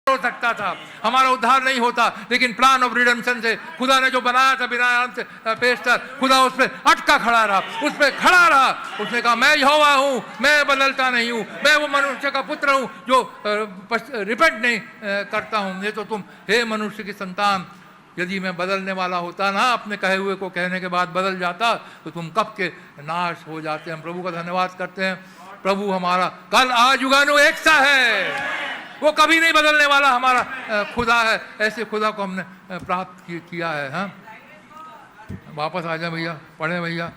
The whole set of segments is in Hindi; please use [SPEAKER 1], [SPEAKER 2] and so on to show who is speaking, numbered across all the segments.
[SPEAKER 1] हो सकता था, हमारा उद्धार नहीं होता, लेकिन प्लान ऑफ रिडेम्पशन से खुदा ने जो बनाया था बिना आराम से पेशतर, खुदा उस पर अटका खड़ा रहा, उस पर खड़ा रहा। उसने कहा मैं यहोवा हूँ, मैं बदलता नहीं हूँ, मैं वो मनुष्य का पुत्र हूँ जो रिपेंट नहीं करता हूँ। ये तो तुम हे मनुष्य की संतान, यदि मैं बदलने वाला होता ना, अपने कहे हुए को कहने के बाद बदल जाता, तो तुम कब के नाश हो जाते। हम प्रभु का धन्यवाद करते हैं। प्रभु हमारा कल आज युगानु एक सा है, वो कभी नहीं बदलने वाला हमारा खुदा है। ऐसे खुदा को हमने प्राप्त किया है। हाँ, वापस आ जाए भैया, पढ़े भैया।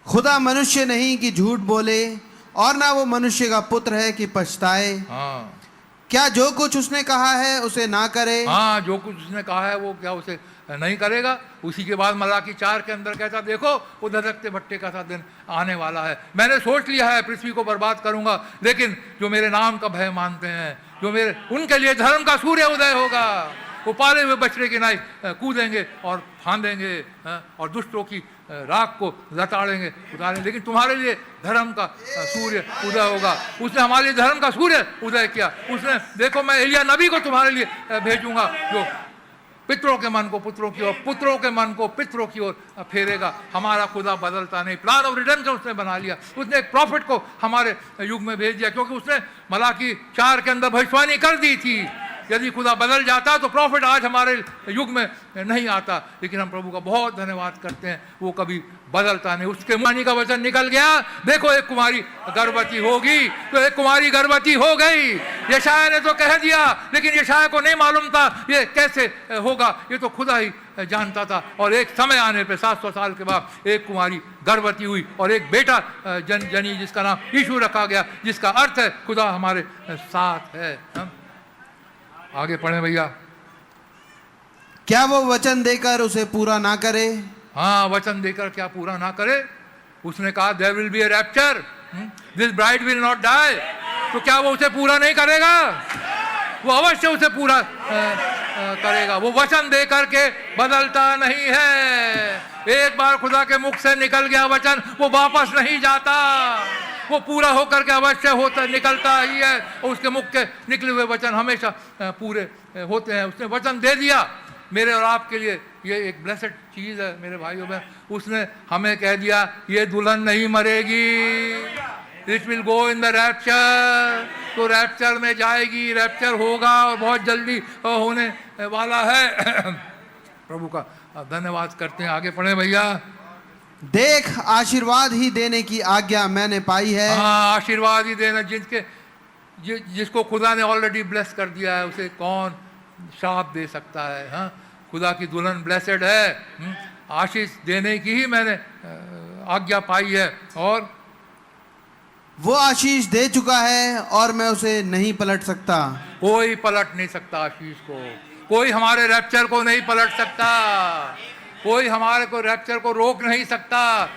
[SPEAKER 2] खुदा मनुष्य नहीं कि झूठ बोले, और ना वो मनुष्य का पुत्र है कि पछताए।
[SPEAKER 1] हाँ,
[SPEAKER 2] क्या जो कुछ उसने कहा है उसे ना करे?
[SPEAKER 1] हाँ, जो कुछ उसने कहा है वो क्या उसे नहीं करेगा। उसी के बाद मलाकी 4 के अंदर कहता, देखो वो धधकते भट्टे का सा दिन आने वाला है। मैंने सोच लिया है पृथ्वी को बर्बाद करूंगा, लेकिन जो मेरे नाम का भय मानते हैं, जो मेरे, उनके लिए धर्म का सूर्य उदय होगा। वो पाले हुए बछड़े की नाई कूदेंगे और फांदेंगे और दुष्टों की राख को लताड़ेंगे, उतारेंगे, लेकिन तुम्हारे लिए धर्म का सूर्य उदय होगा। उसने हमारे लिए धर्म का सूर्य उदय किया। उसने, देखो मैं एलिया नबी को तुम्हारे लिए भेजूंगा, जो पितरों के मन को पुत्रों की ओर, पुत्रों के मन को पितरों की ओर फेरेगा। हमारा खुदा बदलता नहीं। प्लान ऑफ रिडेम्पशन उसने बना लिया। उसने एक प्रॉफिट को हमारे युग में भेज दिया, क्योंकि उसने मलाकी 4 के अंदर भविष्यवाणी कर दी थी। यदि खुदा बदल जाता तो प्रॉफिट आज हमारे युग में नहीं आता। लेकिन हम प्रभु का बहुत धन्यवाद करते हैं, वो कभी बदलता नहीं। उसके मुंह का वचन निकल गया, देखो एक कुमारी गर्भवती होगी, तो एक कुमारी गर्भवती हो गई। यशाया ने तो कह दिया, लेकिन यशाया को नहीं मालूम था ये कैसे होगा, ये तो खुदा ही जानता था। और एक समय आने पे 700 साल के बाद एक कुमारी गर्भवती हुई और एक बेटा जनी, जिसका नाम यीशु रखा गया, जिसका अर्थ है खुदा हमारे साथ है। आगे पढ़े भैया।
[SPEAKER 2] क्या वो वचन देकर उसे पूरा ना करे?
[SPEAKER 1] हाँ, वचन देकर क्या पूरा ना करे? उसने कहा there will be a rapture, this bride will not die. तो क्या वो उसे पूरा नहीं करेगा? वो अवश्य उसे पूरा करेगा। वो वचन दे करके बदलता नहीं है। एक बार खुदा के मुख से निकल गया वचन, वो वापस नहीं जाता। वो पूरा होकर के अवश्य होता निकलता ही है। और उसके मुख के निकले हुए वचन हमेशा पूरे होते हैं। उसने वचन दे दिया मेरे और आपके लिए। ये एक ब्लेसेड चीज़ है मेरे भाइयों में। उसने हमें कह दिया ये दुल्हन नहीं मरेगी, it will go in the rapture. तो रैप्चर में जाएगी, रैप्चर होगा और बहुत जल्दी होने वाला है। प्रभु का धन्यवाद करते हैं। आगे पढ़े भैया।
[SPEAKER 2] देख आशीर्वाद ही देने की आज्ञा मैंने पाई है।
[SPEAKER 1] हाँ, आशीर्वाद ही देना। जिसको खुदा ने ऑलरेडी ब्लेस कर दिया है, उसे कौन शाप दे सकता है? हाँ, खुदा की दुल्हन ब्लेसेड है। आशीष देने की ही मैंने आज्ञा पाई है, और
[SPEAKER 2] वो आशीष दे चुका है और मैं उसे नहीं पलट सकता।
[SPEAKER 1] कोई पलट नहीं सकता आशीष को। कोई हमारे रैप्चर को नहीं पलट सकता। कोई हमारे को रैप्चर को रोक नहीं सकता।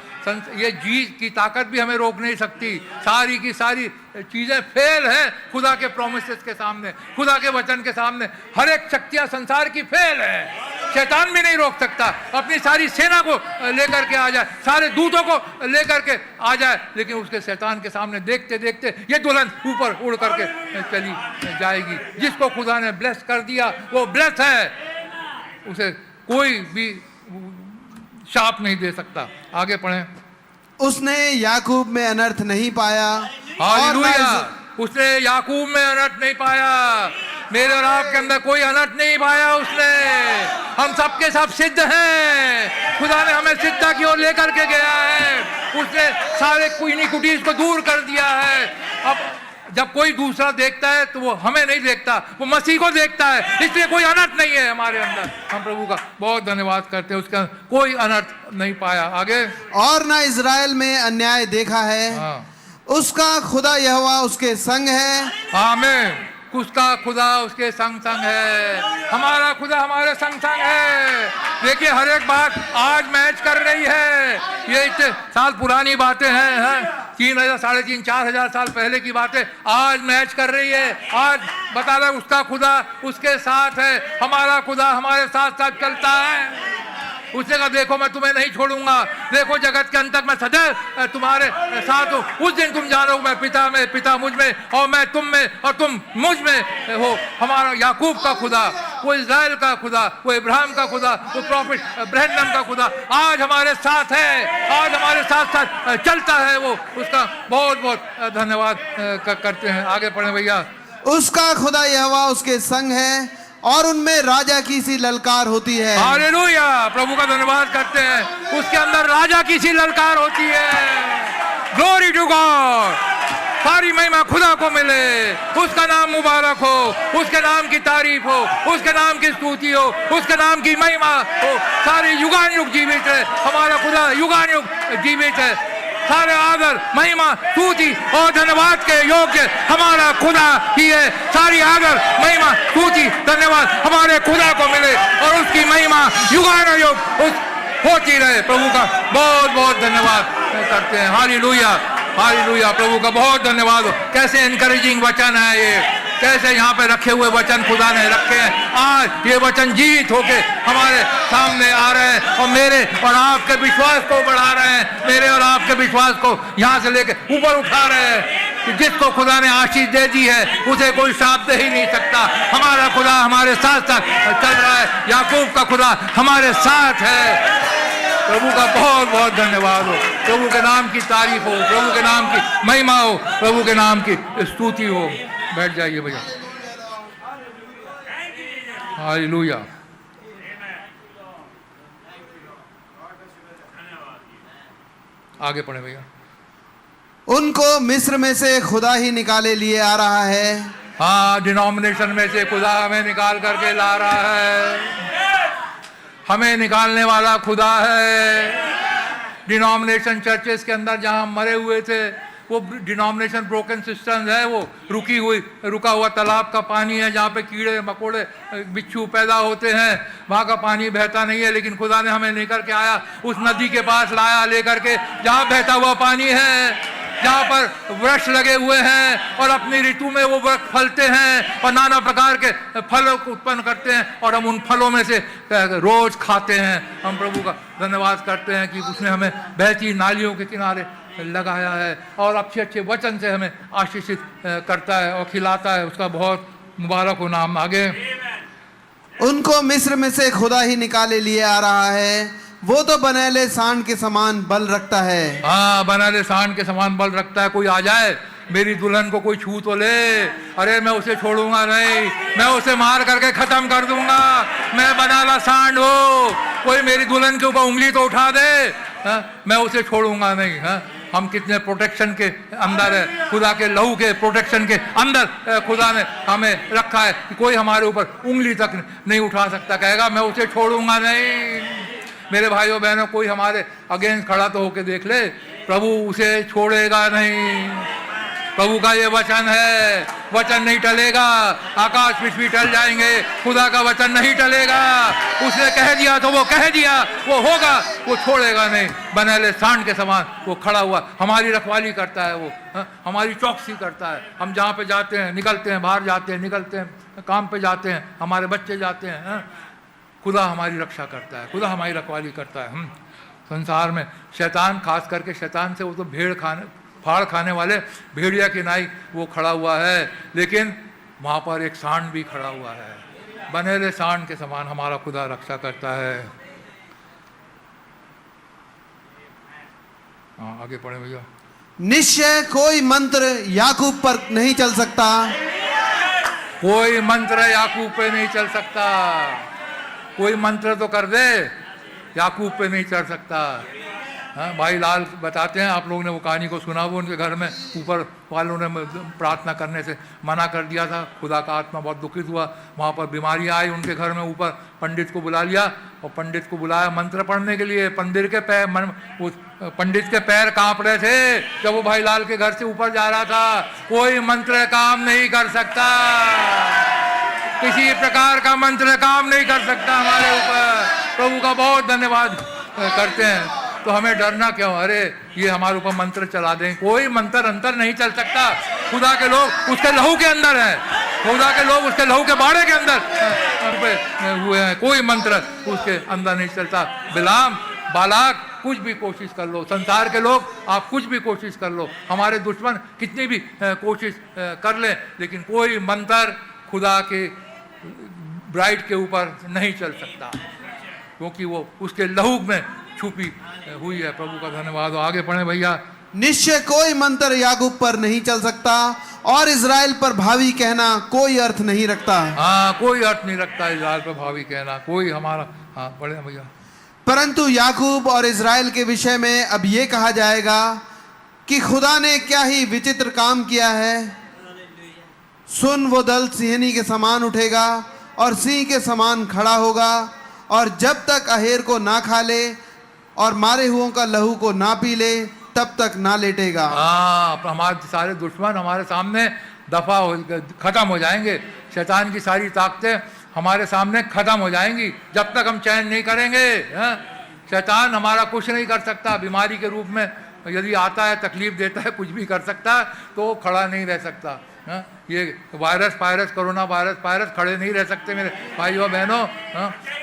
[SPEAKER 1] ये जीत की ताकत भी हमें रोक नहीं सकती। सारी की सारी चीजें फेल हैं खुदा के प्रोमिसेस के सामने, खुदा के वचन के सामने। हर एक शक्तियां संसार की फेल है। शैतान भी नहीं रोक सकता। अपनी सारी सेना को लेकर के आ जाए, सारे दूतों को लेकर के आ जाए, लेकिन उसके शैतान के सामने देखते देखते ये दुल्हन ऊपर उड़ करके चली जाएगी। जिसको खुदा ने ब्लेस कर दिया वो ब्लेस है, उसे कोई भी शाप नहीं दे सकता। आगे पढ़ें।
[SPEAKER 2] उसने याकूब में अनर्थ नहीं पाया।
[SPEAKER 1] हालेलुया। उसने याकूब में अनर्थ नहीं पाया। मेरे और आपके अंदर कोई अनर्थ नहीं पाया उसने। हम सबके सब सिद्ध हैं। खुदा ने हमें सिद्धता की ओर लेकर के गया है। उसने सारे कुइनी कुटीज को दूर कर दिया है। अब जब कोई दूसरा देखता है तो वो हमें नहीं देखता, वो मसीह को देखता है। इसलिए कोई अनर्थ नहीं है हमारे अंदर। हम प्रभु का बहुत धन्यवाद करते हैं, उसका कोई अनर्थ नहीं पाया। आगे।
[SPEAKER 2] और ना इज़राइल में अन्याय देखा है।
[SPEAKER 1] हाँ।
[SPEAKER 2] उसका खुदा यहोवा उसके संग है।
[SPEAKER 1] आमीन। उसका खुदा उसके संग संग है। हमारा खुदा हमारे संग संग है। देखिए हर एक बात आज मैच कर रही है। ये इतने साल पुरानी बातें हैं, 3000, 3500, 4000 साल पहले की बातें आज मैच कर रही है। आज बता रहा उसका खुदा उसके साथ है। हमारा खुदा हमारे साथ साथ चलता है। उसने कहा देखो मैं तुम्हें नहीं छोड़ूंगा, देखो जगत के अंत तक मैं सदैव तुम्हारे साथ हूँ। उस दिन तुम जानो मैं पिता में, पिता मुझ में और मैं तुम में और तुम मुझ में हो। हमारा याकूब का खुदा, वो इज़राइल का खुदा, वो इब्राहिम का खुदा, वो प्रॉफिट ब्रैनम का खुदा आज हमारे साथ है, आज हमारे साथ साथ चलता है। वो उसका बहुत बहुत धन्यवाद करते हैं। आगे पढ़े भैया।
[SPEAKER 2] उसका खुदा यहोवा उसके संग है और उनमें राजा की सी ललकार होती है।
[SPEAKER 1] हालेलुया, प्रभु का धन्यवाद करते हैं। उसके अंदर राजा की सी ललकार होती है। ग्लोरी टू गॉड, सारी महिमा खुदा को मिले, उसका नाम मुबारक हो, उसके नाम की तारीफ हो, उसके नाम की स्तुति हो, उसके नाम की महिमा हो। सारे युगान युग जीवित है, हमारा खुदा युगान युग जीवित है। सारे आदर महिमा स्तुति और धन्यवाद के योग्य हमारा खुदा ही है। सारी आदर महिमा स्तुति धन्यवाद हमारे खुदा को मिले और उसकी महिमा युगानुयुग होती रहे। प्रभु का बहुत बहुत धन्यवाद करते हैं। हालेलुया, हालेलुया, प्रभु का बहुत धन्यवाद हो। कैसे एनकरेजिंग वचन है ये, कैसे यहाँ पे रखे हुए वचन खुदा ने रखे हैं। आज ये वचन जीवित होके हमारे सामने आ रहे हैं और मेरे और आपके विश्वास को बढ़ा रहे हैं, मेरे और आपके विश्वास को यहाँ से लेके ऊपर उठा रहे हैं कि जिसको खुदा ने आशीष दे दी है उसे कोई श्राप दे ही नहीं सकता। हमारा खुदा हमारे साथ साथ चल रहा है, याकूब का खुदा हमारे साथ है। प्रभु का बहुत बहुत धन्यवाद हो, प्रभु के नाम की तारीफ हो, प्रभु के नाम की महिमा हो, प्रभु के नाम की स्तुति हो। बैठ जाइए भैया। हालेलुया। आगे पढ़े भैया।
[SPEAKER 2] उनको मिस्र में से खुदा ही निकाले लिए आ रहा है।
[SPEAKER 1] हाँ, डिनोमिनेशन में से खुदा हमें निकाल करके ला रहा है। हमें निकालने वाला खुदा है। डिनोमिनेशन चर्चेस के अंदर जहां हम मरे हुए थे, वो डिनोमिनेशन ब्रोकन सिस्टम्स है, वो रुका हुआ तालाब का पानी है जहाँ पे कीड़े मकोड़े बिच्छू पैदा होते हैं। वहाँ का पानी बहता नहीं है, लेकिन खुदा ने हमें लेकर के आया, उस नदी के पास लाया लेकर के जहाँ बहता हुआ पानी है, जहाँ पर वृक्ष लगे हुए हैं और अपनी ऋतु में वो वृक्ष फलते हैं और नाना प्रकार के फल उत्पन्न करते हैं और हम उन फलों में से रोज खाते हैं। हम प्रभु का धन्यवाद करते हैं कि उसने हमें बहती नालियों के किनारे लगाया है और अच्छे अच्छे वचन से हमें आशीषित करता है और खिलाता है। उसका बहुत मुबारक हो नाम। आगे।
[SPEAKER 2] उनको मिस्र में से खुदा ही निकाले लिए आ रहा है, वो तो बनेले सांड के समान बल रखता है।
[SPEAKER 1] हाँ, बनेले सांड के समान बल रखता है। कोई आ जाए, मेरी दुल्हन को कोई छू तो ले, अरे मैं उसे छोड़ूंगा नहीं, मैं उसे मार करके खत्म कर दूंगा। मैं बनाला सांड हो, कोई मेरी दुल्हन के ऊपर उंगली तो उठा दे, मैं उसे छोड़ूंगा नहीं। हम कितने प्रोटेक्शन के अंदर है, खुदा के लहू के प्रोटेक्शन के अंदर खुदा ने हमें रखा है कि कोई हमारे ऊपर उंगली तक नहीं उठा सकता, कहेगा मैं उसे छोड़ूंगा नहीं। मेरे भाइयों बहनों, कोई हमारे अगेंस्ट खड़ा तो होके देख ले, प्रभु उसे छोड़ेगा नहीं। प्रभु का ये वचन है, वचन नहीं टलेगा। आकाश पृथ्वी टल जाएंगे, खुदा का वचन नहीं टलेगा। उसने कह दिया तो वो कह दिया, वो होगा, वो छोड़ेगा नहीं। बनेले सांड के समान वो खड़ा हुआ हमारी रखवाली करता है, वो हमारी चौकसी करता है। हम जहाँ पे जाते हैं, निकलते हैं, बाहर जाते हैं, निकलते हैं, काम पे जाते हैं, हमारे बच्चे जाते हैं, खुदा हमारी रक्षा करता है, खुदा हमारी रखवाली करता है। संसार में शैतान, खास करके शैतान से वो तो फाड़ खाने वाले भेड़िया की नाई वो खड़ा हुआ है, लेकिन वहाँ पर एक सांड भी खड़ा हुआ है। बनेले सांड के समान हमारा खुदा रक्षा करता है। हाँ, आगे पढ़े भैया।
[SPEAKER 2] निश्चय कोई मंत्र याकूब पर नहीं चल सकता।
[SPEAKER 1] कोई मंत्र याकूब पे नहीं चल सकता। कोई मंत्र तो कर दे, याकूब पे नहीं चढ़ सकता। हाँ, भाई लाल बताते हैं, आप लोगों ने वो कहानी को सुना, वो उनके घर में ऊपर वालों ने प्रार्थना करने से मना कर दिया था। खुदा का आत्मा बहुत दुखित हुआ, वहाँ पर बीमारी आई उनके घर में। ऊपर पंडित को बुला लिया और पंडित को बुलाया मंत्र पढ़ने के लिए। पंडित के पैर कांप रहे थे जब वो भाई लाल के घर से ऊपर जा रहा था। कोई मंत्र काम नहीं कर सकता, किसी प्रकार का मंत्र काम नहीं कर सकता हमारे ऊपर। प्रभु का बहुत धन्यवाद करते हैं। तो हमें डरना क्यों? अरे ये हमारे ऊपर मंत्र चला दें, कोई मंत्र अंतर नहीं चल सकता। खुदा के लोग उसके लहू के अंदर है, खुदा के लोग उसके लहू के बाड़े के अंदर हुए हैं, कोई मंत्र उसके अंदर नहीं चलता। बिलाम, बालाक, कुछ भी कोशिश कर लो, संसार के लोग आप कुछ भी कोशिश कर लो, हमारे दुश्मन कितनी भी कोशिश कर लें, लेकिन कोई मंत्र खुदा के ब्राइड के ऊपर नहीं चल सकता, क्योंकि वो उसके लहू में छुपी हुई है। प्रभु का धन्यवाद हो। आगे पढ़े भैया।
[SPEAKER 2] निश्चय कोई मंत्र याकूब पर नहीं चल सकता और इज़राइल पर भावी कहना कोई अर्थ नहीं रखता।
[SPEAKER 1] हाँ, कोई अर्थ नहीं रखता इज़राइल पर भावी कहना, कोई हमारा। हाँ पढ़े भैया।
[SPEAKER 2] परंतु याकूब और इज़राइल के विषय में अब ये कहा जाएगा कि खुदा ने क्या ही विचित्र काम किया है। सुन, वो दल सिंहनी के समान उठेगा और सिंह के समान खड़ा होगा, और जब तक अहेर को ना खा ले और मारे हुओं का लहू को ना पी ले तब तक ना लेटेगा।
[SPEAKER 1] हाँ, हमारे सारे दुश्मन हमारे सामने दफा हो, खत्म हो जाएंगे। शैतान की सारी ताकतें हमारे सामने खत्म हो जाएंगी जब तक हम चैन नहीं करेंगे। शैतान हमारा कुछ नहीं कर सकता। बीमारी के रूप में यदि आता है, तकलीफ देता है, कुछ भी कर सकता है, तो खड़ा नहीं रह सकता। ये वायरस कोरोना वायरस खड़े नहीं रह सकते मेरे भाइयों बहनों।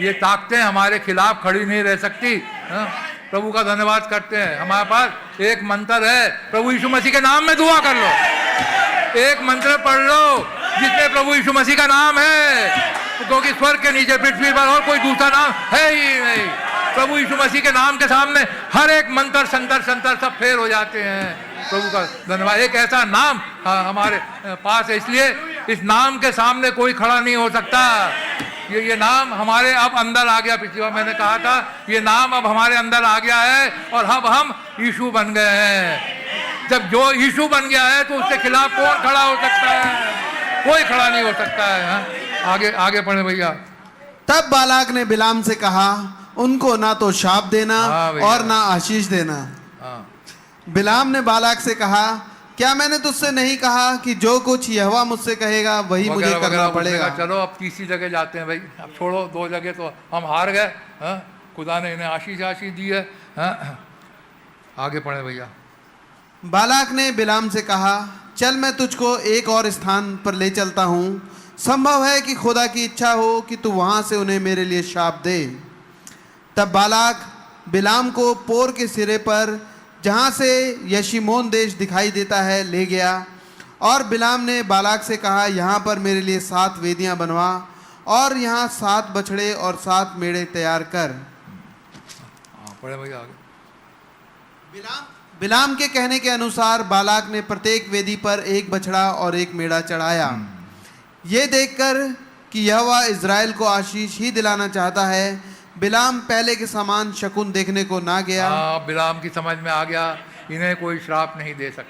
[SPEAKER 1] ये ताकतें हमारे खिलाफ खड़ी नहीं रह सकती। प्रभु का धन्यवाद करते हैं। हमारे पास एक मंत्र है, प्रभु यीशु मसीह के नाम में दुआ कर लो। एक मंत्र पढ़ लो जिसमें प्रभु यीशु मसीह का नाम है, क्योंकि स्वर्ग के नीचे पृथ्वी पर और कोई दूसरा नाम है ही नहीं। प्रभु यीशु मसीह के नाम के सामने हर एक मंत्र संतर सब फेल हो जाते हैं। प्रभु का धन्यवाद। एक ऐसा नाम हमारे पास है, इसलिए इस नाम के सामने कोई खड़ा नहीं हो सकता। ये नाम हमारे अब अंदर आ गया। पिछली बार मैंने कहा था, ये नाम अब हमारे अंदर आ गया है और अब हम यीशु बन गए हैं। जब जो यीशु बन गया है तो उसके खिलाफ कौन खड़ा हो सकता है? कोई खड़ा नहीं हो सकता है। आगे पढ़े भैया।
[SPEAKER 2] तब बालाक ने बिलाम से कहा, उनको ना तो शाप देना और ना आशीष देना। बिलाम ने बालाक से कहा, क्या मैंने तुझसे नहीं कहा कि जो कुछ यहोवा मुझसे कहेगा वही मुझे करना पड़ेगा।
[SPEAKER 1] चलो अब तीसरी जगह जाते हैं भाई। अब छोड़ो, 2 जगह तो हम हार गए। खुदा ने इन्हें आशीष दी है। आगे पढ़े भैया।
[SPEAKER 2] बालाक ने बिलाम से कहा, चल मैं तुझको एक और स्थान पर ले चलता हूँ, संभव है कि खुदा की इच्छा हो कि तू वहाँ से उन्हें मेरे लिए शाप दे। तब बालाक बिलाम को पोर के सिरे पर, जहाँ से यशीमोन देश दिखाई देता है, ले गया, और बिलाम ने बालाक से कहा, यहाँ पर मेरे लिए 7 वेदियाँ बनवा और यहाँ 7 बछड़े और 7 मेढ़े तैयार कर।
[SPEAKER 1] पढ़े भैया आगे।
[SPEAKER 2] बिलाम के कहने के अनुसार बालाक ने प्रत्येक वेदी पर 1 बछड़ा और 1 मेढ़ा चढ़ाया। ये देखकर कि यहोवा इज़राइल को आशीष ही दिलाना चाहता है, बिलाम पहले के समान शकुन देखने को ना गया।
[SPEAKER 1] बिलाम की समझ में आ गया, इन्हें कोई श्राप नहीं दे सकता।